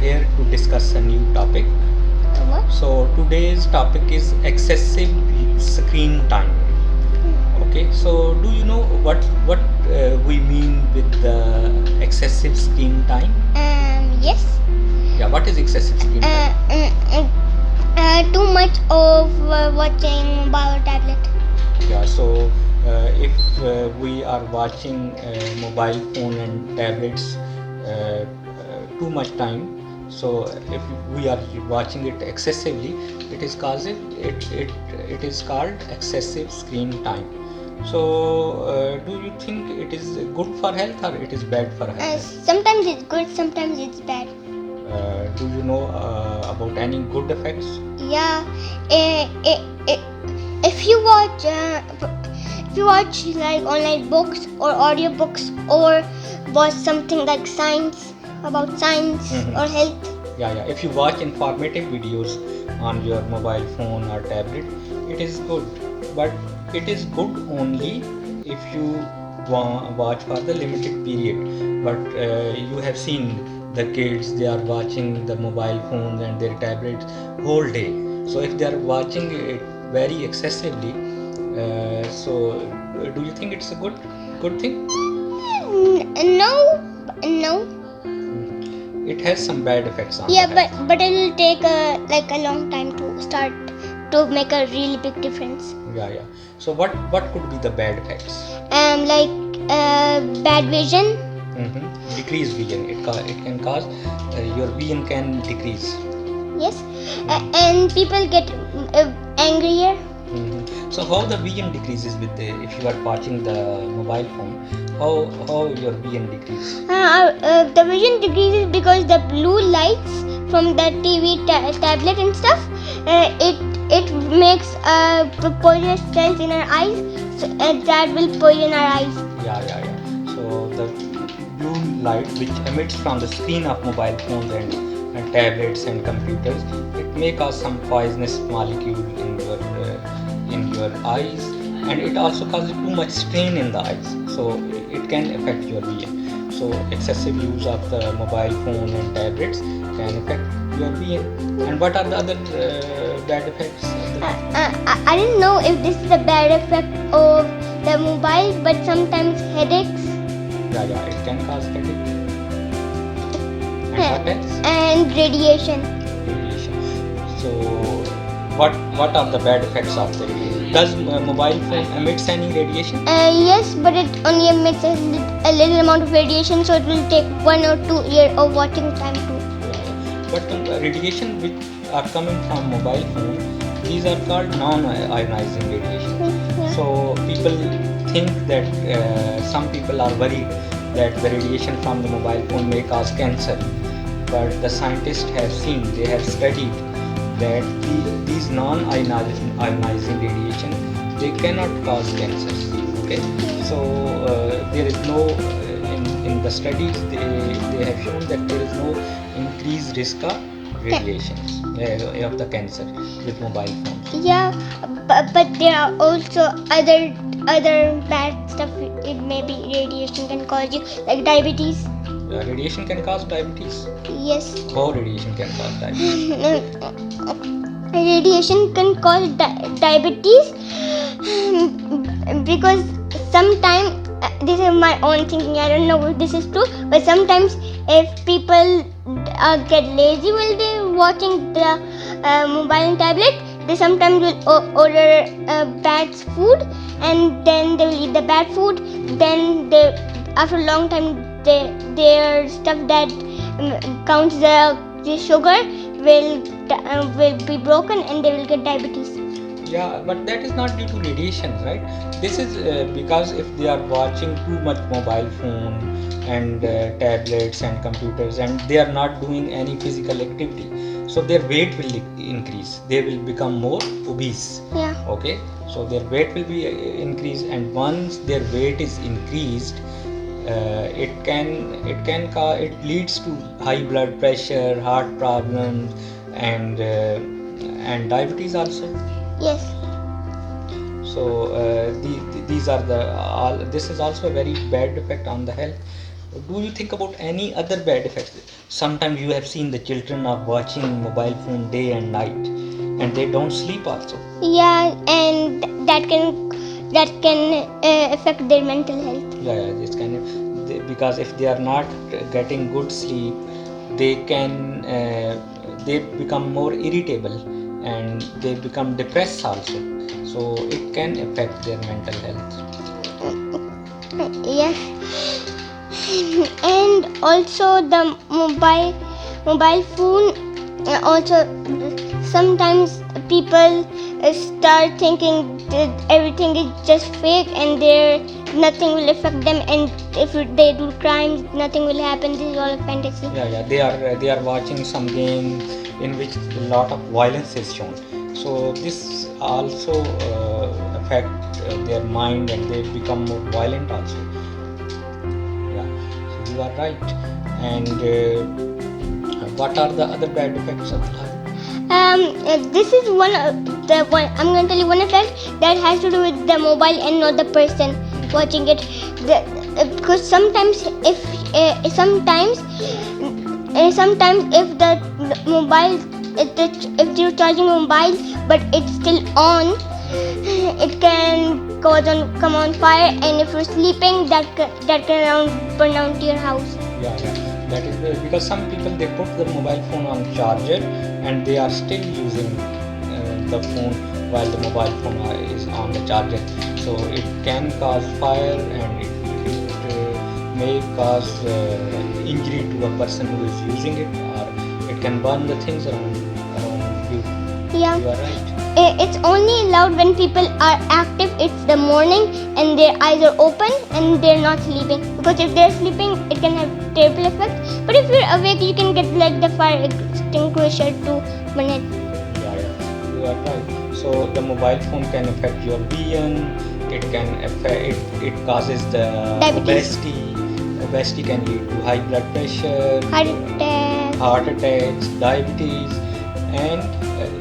here to discuss a new topic. What? So today's topic is excessive screen time. Okay, so do you know what we mean with the excessive screen time? Yes. Yeah, what is excessive screen time? Too much of watching mobile or tablet. Yeah, so if we are watching mobile phone and tablets too much time, so if we are watching it excessively, it is called excessive screen time. So do you think it is good for health or it is bad for health? Sometimes it's good, sometimes it's bad. Do you know about any good effects? Yeah. If you watch like online books or audiobooks or watch something like science about science Mhm. or health. Yeah. If you watch informative videos on your mobile phone or tablet, it is good. But it is good only if you watch for the limited period. But you have seen the kids; they are watching the mobile phones and their tablets whole day. So if they are watching it very excessively, do you think it's a good thing? No. It has some bad effects on Yeah, the health. but it will take a long time to start to make a really big difference. Yeah. So what could be the bad effects? Like bad vision. Decrease vision. It can cause your vision can decrease. Yes. And people get angrier. So how the vision decreases with if you are watching the mobile phone? How your vision decrease? The vision decreases because the blue lights from the TV, tablet and stuff. It makes poisonous cells in our eyes, so, that will poison our eyes. Yeah. So the blue light which emits from the screen of mobile phones and tablets and computers, it may cause some poisonous molecule in your eyes, and it also causes too much strain in the eyes. So it can affect your vision. So excessive use of the mobile phone and tablets can affect your vision. And what are the other bad effects? I didn't know if this is a bad effect of the mobile, but sometimes headaches. Yeah, it can cause headache. And what else? And radiation. So what are the bad effects of the radiation? Does mobile phone emits any radiation? Yes, but it only emits a little amount of radiation, so it will take 1 or 2 years of watching time too. But the radiation which are coming from mobile phone, these are called non-ionizing radiation. So people think that some people are worried that the radiation from the mobile phone may cause cancer. But the scientists have seen, they have studied that these non-ionizing radiation, they cannot cause cancer. Okay, so there is no in the studies they have shown that there is no increased risk of radiation of the cancer with mobile phones. Yeah, but there are also other bad stuff. It may be radiation can cause you, like diabetes. Radiation can cause diabetes. Yes. How radiation can cause diabetes? Radiation can cause diabetes because sometimes this is my own thinking. I don't know if this is true, but sometimes if people get lazy while they're watching the mobile and tablet, they sometimes will order bad food, and then they will eat the bad food. Then they, after a long time, their stuff that counts the sugar will be broken, and they will get diabetes. Yeah, but that is not due to radiation, right? This is because if they are watching too much mobile phone and tablets and computers, and they are not doing any physical activity, so their weight will increase. They will become more obese. Yeah. Okay, so their weight will be increased, and once their weight is increased, it leads to high blood pressure, heart problems, and diabetes also. Yes. So these are this is also a very bad effect on the health. do you think about any other bad effects? Sometimes you have seen the children are watching mobile phone day and night, and they don't sleep also. Yeah, and that can affect their mental health. Yeah, this kind of because if they are not getting good sleep, they can they become more irritable and they become depressed also. So it can affect their mental health. Yes, and also the mobile phone also sometimes people start thinking that everything is just fake and there nothing will affect them, and if they do crimes nothing will happen. This is all a fantasy. Yeah, they are watching some game in which a lot of violence is shown. So this also affect their mind and they become more violent also. Yeah, so you are right. And what are the other bad effects of life? This is one I'm going to tell you one effect that has to do with the mobile and not the person watching it. Because sometimes sometimes if the mobile if you're charging mobile but it's still on, it can come on fire, and if you're sleeping that can burn down to your house. Yeah, that is because some people they put the mobile phone on charger and they are still using the phone while the mobile phone is on the charger. So it can cause fire and it may cause injury to a person who is using it, or it can burn the things around you. Yeah. You are right. It's only allowed when people are active. It's the morning and their eyes are open and they're not sleeping. Because if they're sleeping, it can have terrible effects. But if you're awake, you can get like the fire extinguisher to burn it. Yeah, you are right. So the mobile phone can affect your vision. It can affect. It causes the Diabetes. obesity. Obesity can lead to high blood pressure, heart attacks, diabetes, and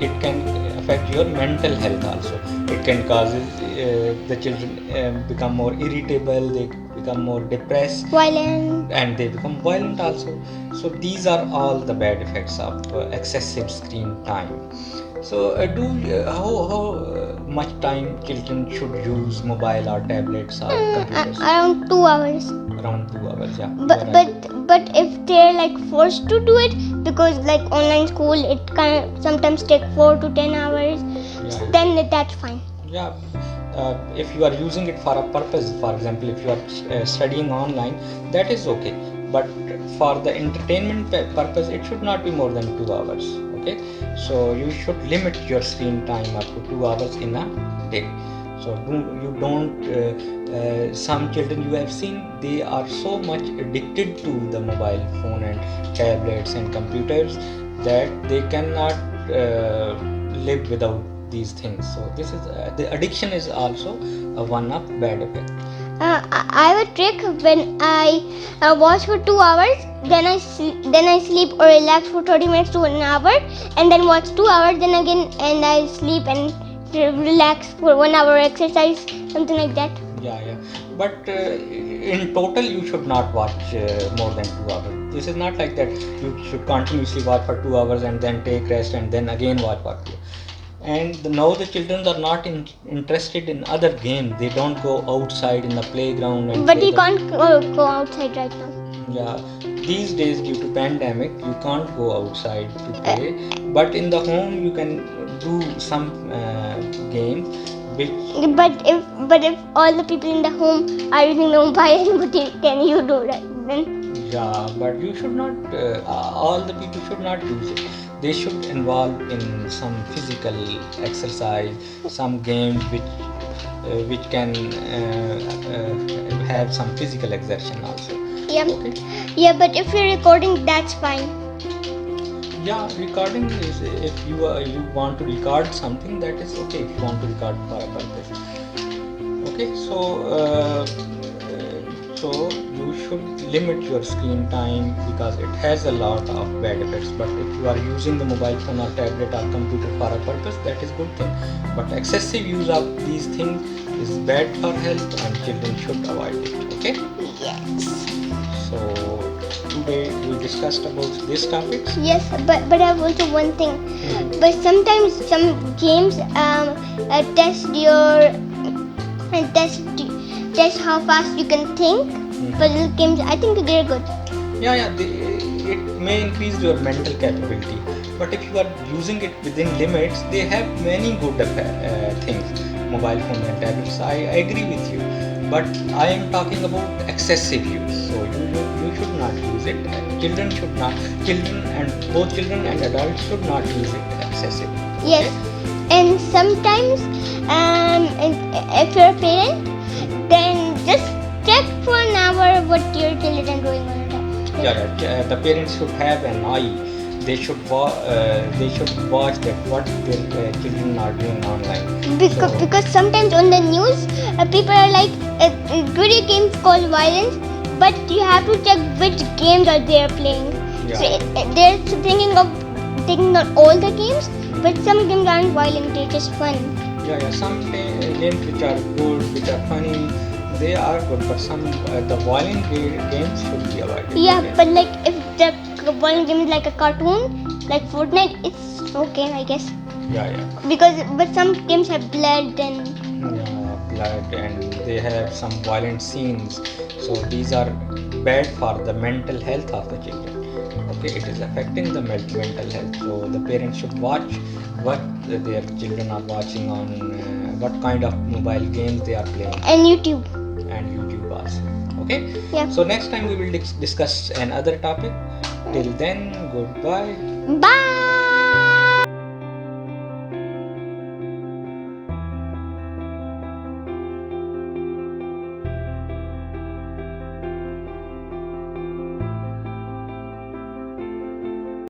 it can affect your mental health also. It can cause the children become more irritable, they become more depressed, Violent. and they become violent also. So these are all the bad effects of excessive screen time. So how much time children should use mobile or tablets or computers? Around 2 hours. Around 2 hours, yeah. But you are right. but if they're like forced to do it, because like online school it can sometimes take 4 to 10 hours, Yeah. then that's fine. Yeah, if you are using it for a purpose, for example, if you are studying online, that is okay. But for the entertainment purpose, it should not be more than 2 hours. Okay, so you should limit your screen time up to 2 hours in a day. So you don't. Some children you have seen, they are so much addicted to the mobile phone and tablets and computers that they cannot live without these things. So this is the addiction is also one of bad effect. I have a trick. When I watch for 2 hours, then I sleep or relax for 30 minutes to an hour, and then watch 2 hours, then again, and I sleep and relax for 1 hour, exercise, something like that. Yeah. But in total, you should not watch more than 2 hours. This is not like that. You should continuously watch for 2 hours and then take rest and then again watch for 2. And now the children are not interested in other games. They don't go outside in the playground and But play you the- can't go outside right now. Yeah, these days due to pandemic, you can't go outside to play. But in the home, you can do some games which But if all the people in the home are using the mobile, what can you do right then? yeah, but you should not. All the people should not use it. They should involve in some physical exercise, some games which can have some physical exertion also. Yeah. Okay. Yeah, but if you're recording, that's fine. Yeah, recording is if you want to record something, that is okay. If you want to record for a purpose. Okay, so you should limit your screen time because it has a lot of bad effects. But if you are using the mobile phone or tablet or computer for a purpose, that is good thing. But excessive use of these things is bad for health and children should avoid it. Okay. Yes. So we discussed about this topic. Yes, but I have also one thing. But sometimes some games test your test how fast you can think. Puzzle games, I think they're good. It may increase your mental capability, but if you are using it within limits, they have many good things. Mobile phone and tablets, I agree with you, but I am talking about excessive use. So you should not use it. Children and both children and adults should not use it excessive. Yes, and sometimes if you're a parent, then just check for an hour what your children are doing on a tablet. The parents should have an eye. They should watch that what their children are doing online. Because sometimes on the news, people are like, video games cause violence, but you have to check which games are they playing. Yeah. So they're thinking of taking not all the games, but some games aren't violent, they're just fun. Some games which are good, which are funny, they are good, but some the violent games should be avoided. Yeah, Okay? but like if the violent game is like a cartoon, like Fortnite, it's okay, I guess. But some games have blood and Blood, and they have some violent scenes. So these are bad for the mental health of the children. Okay, it is affecting the mental health. So the parents should watch what their children are watching on, what kind of mobile games they are playing, and YouTube. also. Okay. Yeah. So next time we will discuss another topic. Till then, goodbye. Bye.